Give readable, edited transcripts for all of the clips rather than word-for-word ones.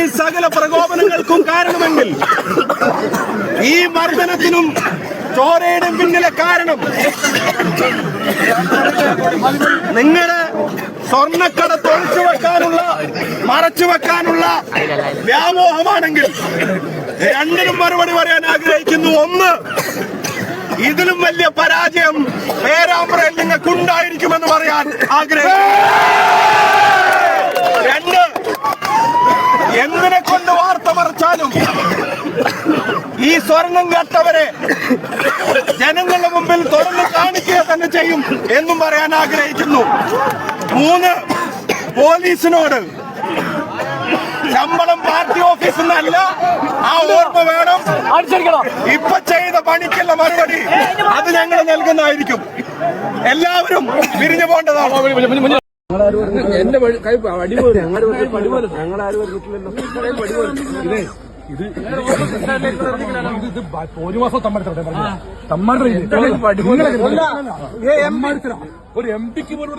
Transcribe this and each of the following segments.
ഈ സകല പ്രകോപനങ്ങൾക്കും കാരണമെങ്കിൽ ഈ മർദ്ദനത്തിനും ചോരയുടെയും പിന്നിലെ കാരണം നിങ്ങളുടെ സ്വർണ്ണക്കടത്ത് ഒളിച്ചു വെക്കാനുള്ള മറച്ചു വെക്കാനുള്ള വ്യാമോഹമാണെങ്കിൽ രണ്ടിനും മറുപടി പറയാൻ ആഗ്രഹിക്കുന്നു. ഒന്ന്, ഇതിലും വലിയ പരാജയം പേരാമ്പ്രയിൽ നിങ്ങൾക്കുണ്ടായിരിക്കുമെന്ന് പറയാൻ ആഗ്രഹിക്കുന്നു. രണ്ട്, എന്തിനെ കൊണ്ട് വാർത്ത മറച്ചാലും ഈ സ്വർണം കേട്ടവരെ ജനങ്ങളുടെ മുമ്പിൽ തുറന്ന് കാണിക്കുക തന്നെ ചെയ്യും എന്നും പറയാൻ ആഗ്രഹിക്കുന്നു. മൂന്ന്, പോലീസിനോട് ശമ്പളം പാർട്ടി ഓഫീസിൽ നിന്നല്ല, ആ ഓർമ്മ വേണം. ഇപ്പൊ ചെയ്ത പണിക്കുള്ള മറുപടി അത് ഞങ്ങൾ നൽകുന്നതായിരിക്കും. എല്ലാവരും പിരിഞ്ഞു പോകേണ്ടതാണ്. എന്റെ കൈ അടിപോലെ ഞങ്ങളാരും പറഞ്ഞിട്ടില്ലല്ലോ. ഇത് ഒരു മാസം ഒരു എം പിക്ക് പോലും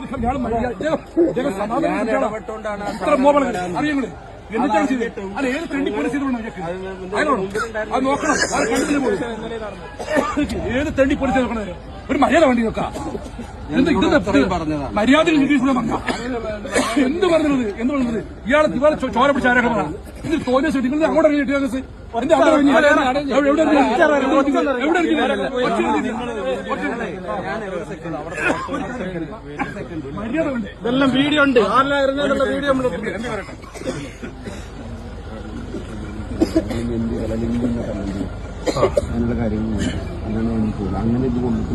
അറിയങ്ങള് എന്നിട്ടാണ് ചെയ്തത്. അത് ഏത് തെണ്ടി പോലീസ് അത് നോക്കണം. ഏത് തെണ്ടി പോലീസ് നോക്കണത്? ഒരു മര്യാദ വേണ്ടി നോക്കാം. മര്യാദ ഇംഗ്ലീഷ് പറഞ്ഞ എന്ത് പറഞ്ഞത്? എന്ത് പറഞ്ഞത്? ഇയാളെ ചോര പിടിച്ച ആരൊക്കെ പറ. ഇത് തോന്നിയ നിങ്ങൾ അങ്ങോട്ട് ഇറങ്ങി ഇതെല്ലാം വീഡിയോ ഉണ്ട്. ആരെല്ലാം ഇറങ്ങാനുള്ള വീഡിയോ അങ്ങനെയുള്ള കാര്യങ്ങൾ അങ്ങനെ എനിക്ക് തോന്നുന്നു. അങ്ങനെ ഇത് കൊണ്ടിട്ട്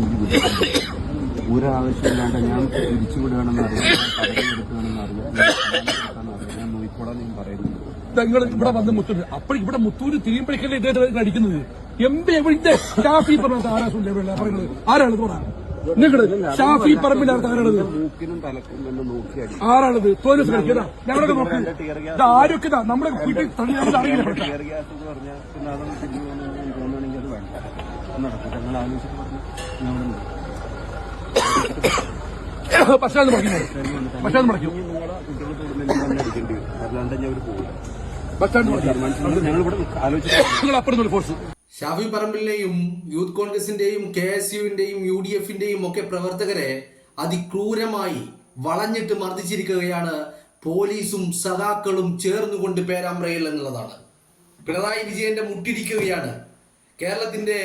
ഒരാവശ്യമില്ലാണ്ട് ഞാൻ പിരിച്ചുവിടുകയാണെന്ന് അറിയാം, പകരം എടുക്കുകയാണെന്ന് അറിയാം, ഞാൻ നോക്കിക്കോളാൻ ഞാൻ പറയുന്നത്. നിങ്ങൾ ഇവിടെ വന്ന് മുത്തൂര് അപ്പോൾ ഇവിടെ മുത്തൂര് തിരിയുമ്പോഴേക്കല്ലേ ഇദ്ദേഹത്തെ അടിക്കുന്നത്. എം പി എവിടെ ഷാഫി പറഞ്ഞ പറയുന്നത് ആരാണ് പറയാ? നിങ്ങള് ഷാഫി പറമ്പിനകത്ത് ആരാണത്? ആരാണത്? പോലീസ് കളിക്കുക. ഞങ്ങളൊക്കെ നോക്കി ആരൊക്കെ നമ്മുടെ വീട്ടിൽ തള്ളിയാൽ അറിയില്ല. ഷാഫി പറമ്പിലിനെയും യൂത്ത് കോൺഗ്രസിന്റെയും KSUവിന്റെയും UDFന്റെയും ഒക്കെ പ്രവർത്തകരെ അതിക്രൂരമായി വളഞ്ഞിട്ട് മർദ്ദിച്ചിരിക്കുകയാണ് പോലീസും സഖാക്കളും ചേർന്നുകൊണ്ട് പേരാമ്പ്രയിൽ എന്നുള്ളതാണ്. പിണറായി വിജയന്റെ മുട്ടിരിക്കുകയാണ്. കേരളത്തിന്റെ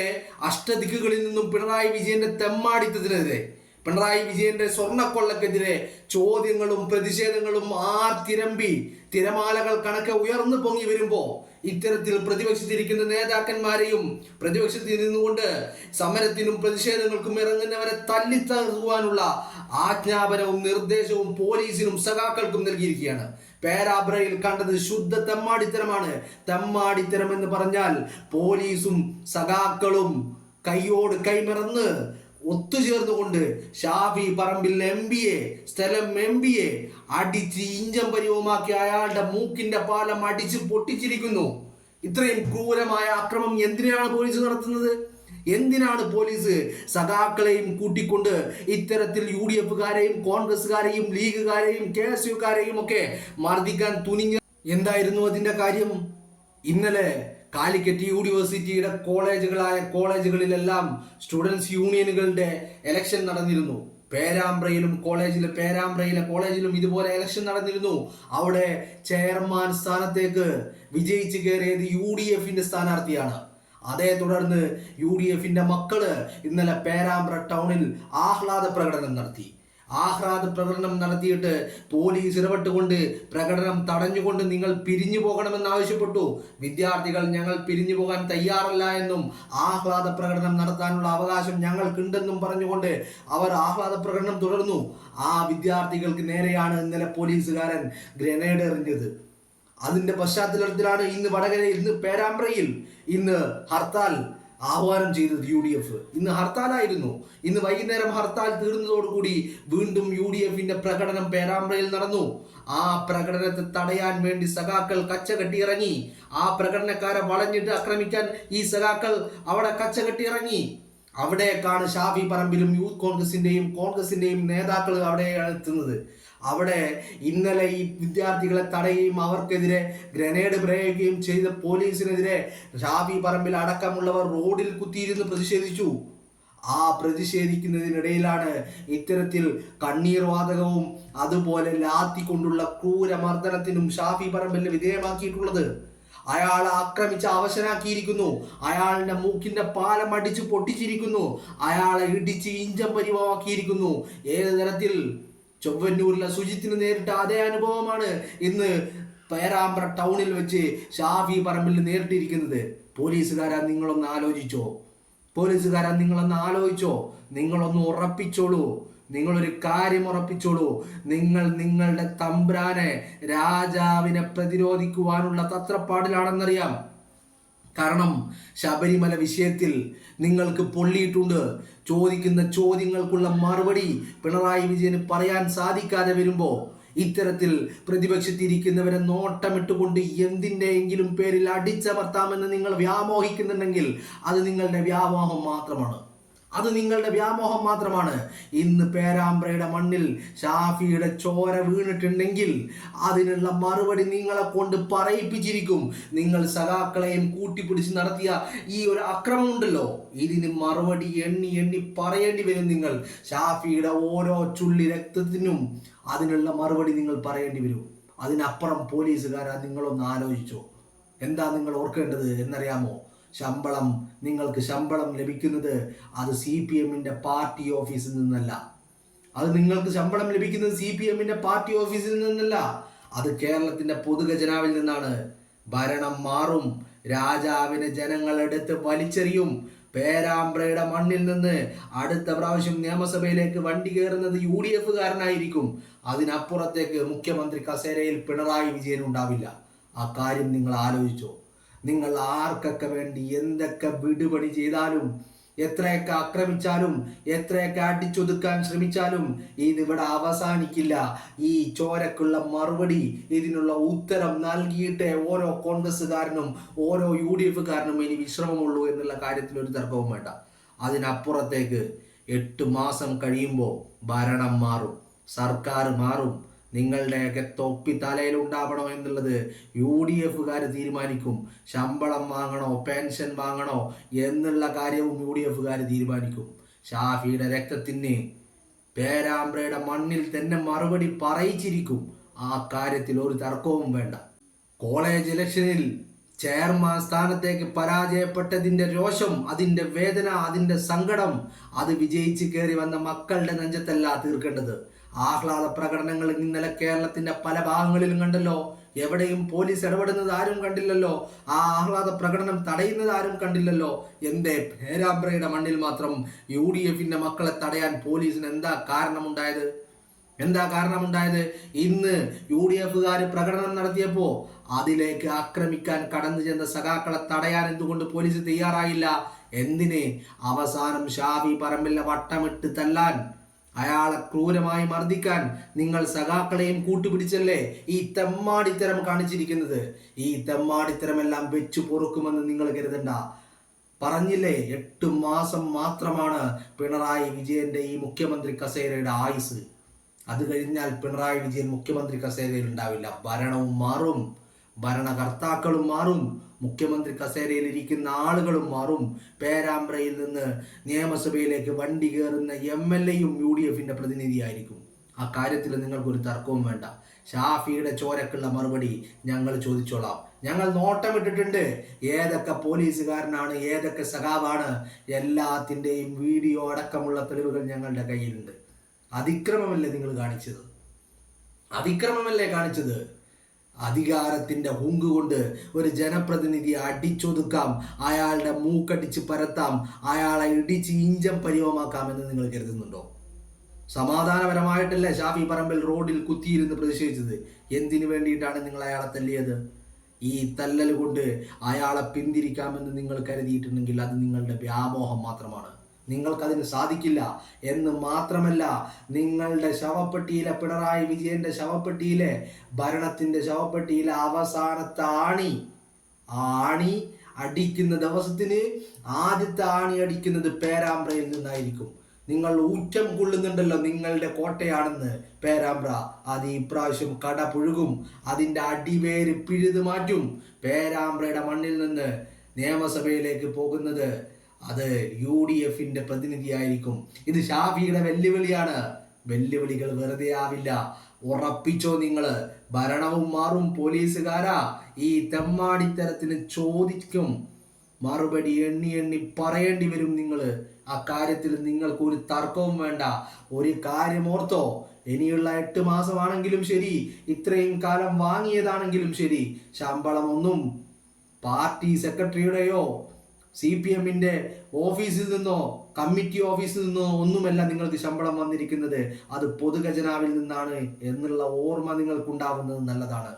അഷ്ടദിക്കുകളിൽ നിന്നും പിണറായി വിജയന്റെ തെമ്മാടിത്തത്തിനെതിരെ, പിണറായി വിജയന്റെ സ്വർണ്ണക്കൊള്ളക്കെതിരെ ചോദ്യങ്ങളും പ്രതിഷേധങ്ങളും ആർത്തിരമ്പി തിരമാലകൾ കണക്കെ ഉയർന്നു പൊങ്ങി വരുമ്പോ ഇത്തരത്തിൽ പ്രതിപക്ഷത്തിരിക്കുന്ന നേതാക്കന്മാരെയും പ്രതിപക്ഷത്തിൽ നിന്നുകൊണ്ട് സമരത്തിനും പ്രതിഷേധങ്ങൾക്കും ഇറങ്ങുന്നവരെ തല്ലിത്തറുവാനുള്ള ആജ്ഞാപനവും നിർദ്ദേശവും പോലീസിനും സഖാക്കൾക്കും നൽകിയിരിക്കുകയാണ്. പേരാബ്രയിൽ കണ്ടത് ശുദ്ധ തെമ്മാടിത്തരമാണ്. തെമ്മാടിത്തരം എന്ന് പറഞ്ഞാൽ പോലീസും സഖാക്കളും കൈയോട് കൈമറന്ന് ഒത്തുചേർന്നുകൊണ്ട് ഷാഫി പറമ്പിൽ MBA സ്ഥലം MBA അടിച്ച് ഇഞ്ചം പരിവമാക്കി അയാളുടെ മൂക്കിന്റെ പാലം അടിച്ച് പൊട്ടിച്ചിരിക്കുന്നു. ഇത്രയും ക്രൂരമായ അക്രമം എന്തിനാണ് പോലീസ് നടത്തുന്നത്? എന്തിനാണ് പോലീസ് സഖാക്കളെയും കൂട്ടിക്കൊണ്ട് ഇത്തരത്തിൽ UDFകാരെയും കോൺഗ്രസ്സുകാരെയും ലീഗുകാരെയും KSUക്കാരെയും ഒക്കെ മർദ്ദിക്കാൻ തുനിഞ്ഞ? എന്തായിരുന്നു അതിന്റെ കാര്യം? ഇന്നലെ കാലിക്കറ്റ് യൂണിവേഴ്സിറ്റിയുടെ കോളേജുകളിലെല്ലാം സ്റ്റുഡൻസ് യൂണിയനുകളുടെ ഇലക്ഷൻ നടന്നിരുന്നു. പേരാമ്പ്രയിലെ കോളേജിലും ഇതുപോലെ ഇലക്ഷൻ നടന്നിരുന്നു. അവിടെ ചെയർമാൻ സ്ഥാനത്തേക്ക് വിജയിച്ചു കയറിയത് UDFന്റെ സ്ഥാനാർത്ഥിയാണ്. അതേ തുടർന്ന് UDFന്റെ മക്കള് ഇന്നലെ പേരാമ്പ്ര ടൗണിൽ ആഹ്ലാദ പ്രകടനം നടത്തിയിട്ട് പോലീസ് ഇടപെട്ടുകൊണ്ട് പ്രകടനം തടഞ്ഞുകൊണ്ട് നിങ്ങൾ പിരിഞ്ഞു പോകണമെന്ന് ആവശ്യപ്പെട്ടു. വിദ്യാർത്ഥികൾ ഞങ്ങൾ പിരിഞ്ഞു പോകാൻ തയ്യാറല്ല എന്നും ആഹ്ലാദ പ്രകടനം നടത്താനുള്ള അവകാശം ഞങ്ങൾക്കുണ്ടെന്നും പറഞ്ഞുകൊണ്ട് അവർ ആഹ്ലാദ പ്രകടനം തുടർന്നു. ആ വിദ്യാർത്ഥികൾക്ക് നേരെയാണ് ഇന്നലെ പോലീസുകാരൻ ഗ്രനേഡ് എറിഞ്ഞത്. അതിന്റെ പശ്ചാത്തലത്തിലാണ് ഇന്ന് പേരാമ്പ്രയിൽ ഹർത്താൽ ആഹ്വാനം ചെയ്തത് UDF. ഇന്ന് ഹർത്താലായിരുന്നു. ഇന്ന് വൈകുന്നേരം ഹർത്താൽ തീർന്നതോടുകൂടി വീണ്ടും UDFന്റെ പ്രകടനം പേരാമ്പ്രയിൽ നടന്നു. ആ പ്രകടനത്തെ തടയാൻ വേണ്ടി സഖാക്കൾ കച്ചകെട്ടിയിറങ്ങി. ആ പ്രകടനക്കാരെ വളഞ്ഞിട്ട് ആക്രമിക്കാൻ ഈ സഖാക്കൾ അവിടെ കച്ചകെട്ടിയിറങ്ങി. അവിടേക്കാണ് ഷാഫി പറമ്പിലും യൂത്ത് കോൺഗ്രസിന്റെയും നേതാക്കൾ അവിടെയാണ് എത്തുന്നത്. അവിടെ ഇന്നലെ ഈ വിദ്യാർത്ഥികളെ തടയുകയും അവർക്കെതിരെ ഗ്രനേഡ് പ്രയോഗിക്കുകയും ചെയ്ത പോലീസിനെതിരെ ഷാഫി പറമ്പിൽ അടക്കമുള്ളവർ റോഡിൽ കുത്തിയിരുന്ന് പ്രതിഷേധിച്ചു. ആ പ്രതിഷേധിക്കുന്നതിനിടയിലാണ് ഇത്തരത്തിൽ കണ്ണീർ വാതകവും അതുപോലെ ലാത്തി കൊണ്ടുള്ള ക്രൂരമർദ്ദനത്തിനും ഷാഫി പറമ്പിലിനെ വിധേയമാക്കിയിട്ടുള്ളത്. അയാളെ ആക്രമിച്ച് അവശനാക്കിയിരിക്കുന്നു. അയാളുടെ മൂക്കിന്റെ പാലം അടിച്ച് പൊട്ടിച്ചിരിക്കുന്നു. അയാളെ ഇടിച്ച് ഇഞ്ചം പരിവമാക്കിയിരിക്കുന്നു. ഏത് തരത്തിൽ? ചൊവ്വന്നൂരിലെ സുജിത്തിന് നേരിട്ട അതേ അനുഭവമാണ് ഇന്ന് പേരാമ്പ്ര ടൗണിൽ വെച്ച് ഷാഫി പറമ്പിൽ നേരിട്ടിരിക്കുന്നത്. പോലീസുകാരാ നിങ്ങളൊന്ന് ആലോചിച്ചോ? നിങ്ങളൊന്ന് ഉറപ്പിച്ചോളൂ. നിങ്ങളൊരു കാര്യം ഉറപ്പിച്ചോളൂ. നിങ്ങൾ നിങ്ങളുടെ തമ്പ്രാനെ, രാജാവിനെ പ്രതിരോധിക്കുവാനുള്ള തത്രപ്പാടിലാണെന്നറിയാം. കാരണം ശബരിമല വിഷയത്തിൽ നിങ്ങൾക്ക് പൊള്ളിയിട്ടുണ്ട്. ചോദിക്കുന്ന ചോദ്യങ്ങൾക്കുള്ള മറുപടി പിണറായി വിജയന് പറയാൻ സാധിക്കാതെ വരുമ്പോൾ ഇത്തരത്തിൽ പ്രതിപക്ഷത്തിരിക്കുന്നവരെ നോട്ടമിട്ടുകൊണ്ട് എന്തിൻ്റെയെങ്കിലും പേരിൽ അടിച്ചമർത്താമെന്ന് നിങ്ങൾ വ്യാമോഹിക്കുന്നുണ്ടെങ്കിൽ അത് നിങ്ങളുടെ വ്യാമോഹം മാത്രമാണ്. ഇന്ന് പേരാമ്പ്രയുടെ മണ്ണിൽ ഷാഫിയുടെ ചോര വീണിട്ടുണ്ടെങ്കിൽ അതിനുള്ള മറുപടി നിങ്ങളെ കൊണ്ട് പറയിപ്പിച്ചിരിക്കും. നിങ്ങൾ സഖാക്കളെയും കൂട്ടിപ്പിടിച്ച് നടത്തിയ ഈ ഒരു അക്രമം ഉണ്ടല്ലോ, ഇതിന് മറുപടി എണ്ണി പറയേണ്ടി വരും. നിങ്ങൾ ഷാഫിയുടെ ഓരോ ചുള്ളി രക്തത്തിനും അതിനുള്ള മറുപടി നിങ്ങൾ പറയേണ്ടി വരും. അതിനപ്പുറം പോലീസുകാരാ നിങ്ങളൊന്ന് ആലോചിച്ചോ? എന്താ നിങ്ങൾ ഓർക്കേണ്ടത് എന്നറിയാമോ? നിങ്ങൾക്ക് ശമ്പളം ലഭിക്കുന്നത് അത് CPM-ന്റെ പാർട്ടി ഓഫീസിൽ നിന്നല്ല. അത് കേരളത്തിന്റെ പൊതുഖജനാവിൽ നിന്നാണ്. ഭരണം മാറും, രാജാവിനെ ജനങ്ങളെടുത്ത് വലിച്ചെറിയും. പേരാമ്പ്രയുടെ മണ്ണിൽ നിന്ന് അടുത്ത പ്രാവശ്യം നിയമസഭയിലേക്ക് വണ്ടി കയറുന്നത് UDF-കാരനായിരിക്കും. അതിനപ്പുറത്തേക്ക് മുഖ്യമന്ത്രി കസേരയിൽ പിണറായി വിജയൻ ഉണ്ടാവില്ല. ആ കാര്യം നിങ്ങൾ ആലോചിച്ചോ? നിങ്ങൾ ആർക്കൊക്കെ വേണ്ടി എന്തൊക്കെ വിടുപണി ചെയ്താലും, എത്രയൊക്കെ ആക്രമിച്ചാലും, എത്രയൊക്കെ അടിച്ചൊതുക്കാൻ ശ്രമിച്ചാലും ഇതിവിടെ അവസാനിക്കില്ല. ഈ ചോരക്കുള്ള മറുപടി, ഇതിനുള്ള ഉത്തരം നൽകിയിട്ടേ ഓരോ കോൺഗ്രസ്സുകാരനും ഓരോ UDF-കാരനും ഇനി വിശ്രമമുള്ളൂ എന്നുള്ള കാര്യത്തിൽ ഒരു തർക്കവും വേണ്ട. അതിനപ്പുറത്തേക്ക് 8 മാസം കഴിയുമ്പോൾ ഭരണം മാറും, സർക്കാർ മാറും. നിങ്ങളുടെയൊക്കെ തൊപ്പി തലയിൽ ഉണ്ടാവണോ എന്നുള്ളത് UDF-കാർ തീരുമാനിക്കും. ശമ്പളം വാങ്ങണോ, പെൻഷൻ വാങ്ങണോ എന്നുള്ള കാര്യവും UDF-കാർ തീരുമാനിക്കും. ഷാഫിയുടെ രക്തത്തിന് പേരാമ്പ്രയുടെ മണ്ണിൽ തന്നെ മറുപടി പറയിച്ചിരിക്കും. ആ കാര്യത്തിൽ ഒരു തർക്കവും വേണ്ട. കോളേജ് ഇലക്ഷനിൽ ചെയർമാൻ സ്ഥാനത്തേക്ക് പരാജയപ്പെട്ടതിൻ്റെ രോഷം, അതിൻ്റെ വേദന, അതിൻ്റെ സങ്കടം അത് വിജയിച്ച് കയറി വന്ന മക്കളുടെ നെഞ്ചത്തല്ല തീർക്കേണ്ടത്. ആഹ്ലാദ പ്രകടനങ്ങൾ ഇന്നലെ കേരളത്തിന്റെ പല ഭാഗങ്ങളിലും കണ്ടല്ലോ. എവിടെയും പോലീസ് ഇടപെടുന്നത് ആരും കണ്ടില്ലല്ലോ. ആ ആഹ്ലാദ പ്രകടനം തടയുന്നത് ആരും കണ്ടില്ലല്ലോ. എന്റെ പേരാമ്പ്രയുടെ മണ്ണിൽ മാത്രം UDF-ന്റെ മക്കളെ തടയാൻ പോലീസിന് എന്താ കാരണമുണ്ടായത്? ഇന്ന് UDF-കാർ പ്രകടനം നടത്തിയപ്പോൾ അതിലേക്ക് ആക്രമിക്കാൻ കടന്നു ചെന്ന സഖാക്കളെ തടയാൻ എന്തുകൊണ്ട് പോലീസ് തയ്യാറായില്ല? എന്തിന്? അവസാനം ഷാഫി പറമ്പിലെ വട്ടമിട്ട് തല്ലാൻ, അയാളെ ക്രൂരമായി മർദ്ദിക്കാൻ നിങ്ങൾ സഖാക്കളെയും കൂട്ടുപിടിച്ചല്ലേ ഈ തെമ്മാടിത്തരം കാണിച്ചിരിക്കുന്നത്. ഈ തെമ്മാടിത്തരമെല്ലാം വെച്ചു പൊറുക്കുമെന്ന് നിങ്ങൾ കരുതണ്ട. പറഞ്ഞില്ലേ, 8 മാസം മാത്രമാണ് പിണറായി വിജയന്റെ ഈ മുഖ്യമന്ത്രി കസേരയുടെ ആയുസ്. അത് കഴിഞ്ഞാൽ പിണറായി വിജയൻ മുഖ്യമന്ത്രി കസേരയിൽ ഉണ്ടാവില്ല. ഭരണവും മാറും, ഭരണകർത്താക്കളും മാറും, മുഖ്യമന്ത്രി കസേരയിൽ ഇരിക്കുന്ന ആളുകളും മാറും. പേരാമ്പ്രയിൽ നിന്ന് നിയമസഭയിലേക്ക് വണ്ടി കയറുന്ന MLA-യും UDF-ന്റെ പ്രതിനിധിയായിരിക്കും. ആ കാര്യത്തിൽ നിങ്ങൾക്കൊരു തർക്കവും വേണ്ട. ഷാഫിയുടെ ചോരക്കുള്ള മറുപടി ഞങ്ങൾ ചോദിച്ചോളാം. ഞങ്ങൾ നോട്ടമിട്ടിട്ടുണ്ട്. ഏതൊക്കെ പോലീസുകാരനാണ്, ഏതൊക്കെ സഖാവാണ്, എല്ലാത്തിൻ്റെയും വീഡിയോ അടക്കമുള്ള തെളിവുകൾ ഞങ്ങളുടെ കയ്യിലുണ്ട്. അതിക്രമമല്ലേ നിങ്ങൾ കാണിച്ചത്? അധികാരത്തിന്റെ ഹുങ്ക് കൊണ്ട് ഒരു ജനപ്രതിനിധിയെ അടിച്ചൊതുക്കാം, അയാളുടെ മൂക്കടിച്ച് പരത്താം, അയാളെ ഇടിച്ച് ഇഞ്ചം പരിവമാക്കാമെന്ന് നിങ്ങൾ കരുതുന്നുണ്ടോ? സമാധാനപരമായിട്ടല്ലേ ഷാഫി പറമ്പിൽ റോഡിൽ കുത്തിയിരുന്ന് പ്രതിഷേധിച്ചത്? എന്തിനു വേണ്ടിയിട്ടാണ് നിങ്ങൾ അയാളെ തല്ലിയത്? ഈ തല്ലൽ കൊണ്ട് അയാളെ പിന്തിരിക്കാമെന്ന് നിങ്ങൾ കരുതിയിട്ടുണ്ടെങ്കിൽ അത് നിങ്ങളുടെ വ്യാമോഹം മാത്രമാണ്. നിങ്ങൾക്കതിന് സാധിക്കില്ല എന്ന് മാത്രമല്ല, നിങ്ങളുടെ ശവപ്പെട്ടിയിലെ, പിണറായി വിജയന്റെ ശവപ്പെട്ടിയിലെ, ഭരണത്തിന്റെ ശവപ്പെട്ടിയിലെ അവസാനത്തെ ആണി അടിക്കുന്ന ദിവസത്തിന് ആദ്യത്തെ ആണി അടിക്കുന്നത് പേരാമ്പ്രയിൽ നിന്നായിരിക്കും. നിങ്ങൾ ഊറ്റം കൊള്ളുന്നുണ്ടല്ലോ നിങ്ങളുടെ കോട്ടയാണെന്ന് പേരാമ്പ്ര. അത് ഇപ്രാവശ്യം കട പുഴുകും, അതിൻ്റെ അടിവേര് പിഴുതു മാറ്റും. പേരാമ്പ്രയുടെ മണ്ണിൽ നിന്ന് നിയമസഭയിലേക്ക് പോകുന്നത് അത് UDFന്റെ പ്രതിനിധിയായിരിക്കും. ഇത് ഷാഫിയുടെ വെല്ലുവിളിയാണ്. വെല്ലുവിളികൾ വെറുതെ ആവില്ല, ഉറപ്പിച്ചോ നിങ്ങള്. ഭരണവും മാറും പോലീസുകാരാ. ഈ തെമ്മാടിത്തരത്തിന് ചോദിക്കും മറുപടി എണ്ണി എണ്ണി പറയേണ്ടി വരും നിങ്ങള്. അക്കാര്യത്തിൽ നിങ്ങൾക്ക് ഒരു തർക്കവും വേണ്ട. ഒരു കാര്യം ഓർത്തോ, ഇനിയുള്ള 8 മാസമാണെങ്കിലും ശരി, ഇത്രയും കാലം വാങ്ങിയതാണെങ്കിലും ശരി, ശമ്പളമൊന്നും പാർട്ടി സെക്രട്ടറിയുടെയോ CPMന്റെ ഓഫീസിൽ നിന്നോ കമ്മിറ്റി ഓഫീസിൽ നിന്നോ ഒന്നുമല്ല നിങ്ങൾക്ക് ശമ്പളം വന്നിരിക്കുന്നത്. അത് പൊതുഖജനാവിൽ നിന്നാണ് എന്നുള്ള ഓർമ്മ നിങ്ങൾക്കുണ്ടാവുന്നത് നല്ലതാണ്.